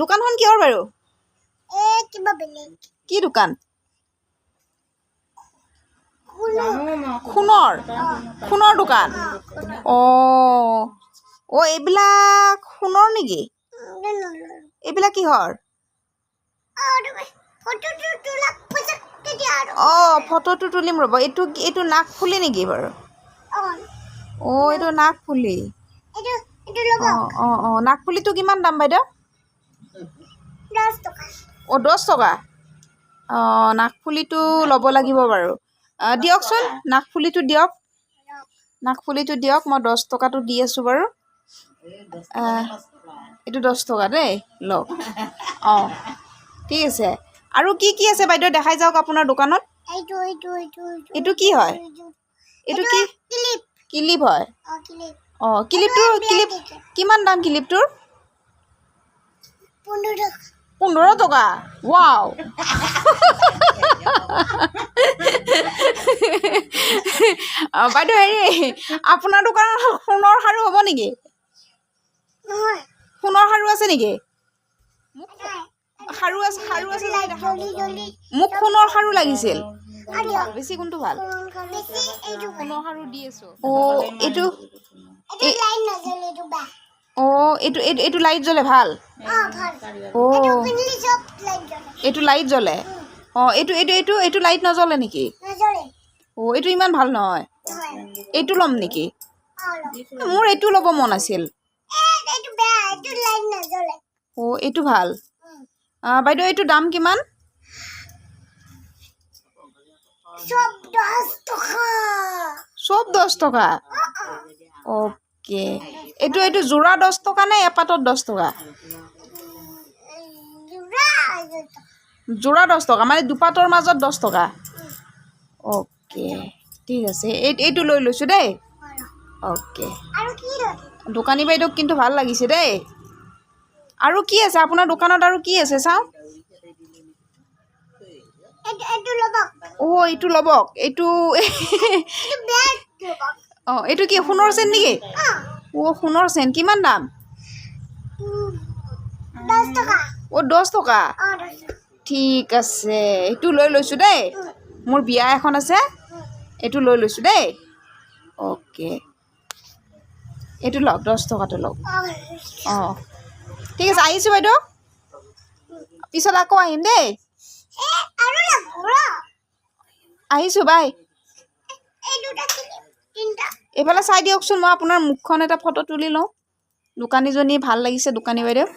দোকানখন কিহৰ বাৰু কিবা বেলেগ কি দোকান সোণৰ দোকান অ এইবিলাক সোণৰ নেকি এইবিলাক কিহৰ ফটোটো তুলিম ৰ'ব এইটো নাকফুলি নেকি বাৰু এইটো নাকফুলি নাকফুলিটো কিমান দাম বাইদেউ 10 টকা নাকফুলিটো ল'ব লাগিব বাৰু দিয়কচোন নাকফুলিটো দিয়ক মই 10 টকাটো দি আছোঁ বাৰু এইটো 10 টকা দেই লওক ঠিক আছে আৰু কি কি আছে বাইদেউ দেখাই যাওক আপোনাৰ দোকানত এইটো কি হয় এইটো কি ক্লিপ হয় ক্লিপ কিমান দাম ক্লিপটোৰ 15 টকা ৱাও বাইদেউ হেৰি আপোনাৰ দোকানত সোণৰ সাৰু হ'ব নেকি সোণৰ সাৰু আছে নেকি সাৰু আছে মোক সোণৰ সাৰু লাগিছিল বেছি কোনটো ভাল সোণৰ সাৰু দি আছোঁ এইটো লাইট জ্বলে ভাল এইটো লাইট জ্বলে এইটো লাইট নজ্বলে নেকি এইটো ইমান ভাল নহয় এইটো ল'ম নেকি মোৰ এইটো ল'ব মন আছিল এইটো ভাল বাইদেউ এইটো দাম কিমান চব 10 টকা অ'কে এইটো যোৰা 10 টকা নে এপাতত 10 টকা যোৰা 10 টকা মানে দুপাতৰ মাজত 10 টকা অ'কে ঠিক আছে এইটো লৈ লৈছোঁ দেই অ'কে দোকানী বাইদেউক কিন্তু ভাল লাগিছে দেই আৰু কি আছে আপোনাৰ দোকানত আৰু কি আছে চাওঁ এইটো ল'বক এইটো এইটো কি সোণৰ চেন নেকি সোণৰ চেন কিমান দাম 10 টকা ঠিক আছে এইটো লৈ লৈছোঁ দেই মোৰ বিয়া এখন আছে এইটো লৈ লৈছোঁ দেই অ'কে এইটো লওক 10 টকাটো লওক ঠিক আছে আহিছোঁ বাইদেউ পিছত আকৌ আহিম দেই আহিছোঁ বাই এইফালে চাই দিয়কচোন মই আপোনাৰ মুখখন এটা ফটো তুলি লওঁ দোকানীজনী ভাল লাগিছে দোকানী বাইদেউ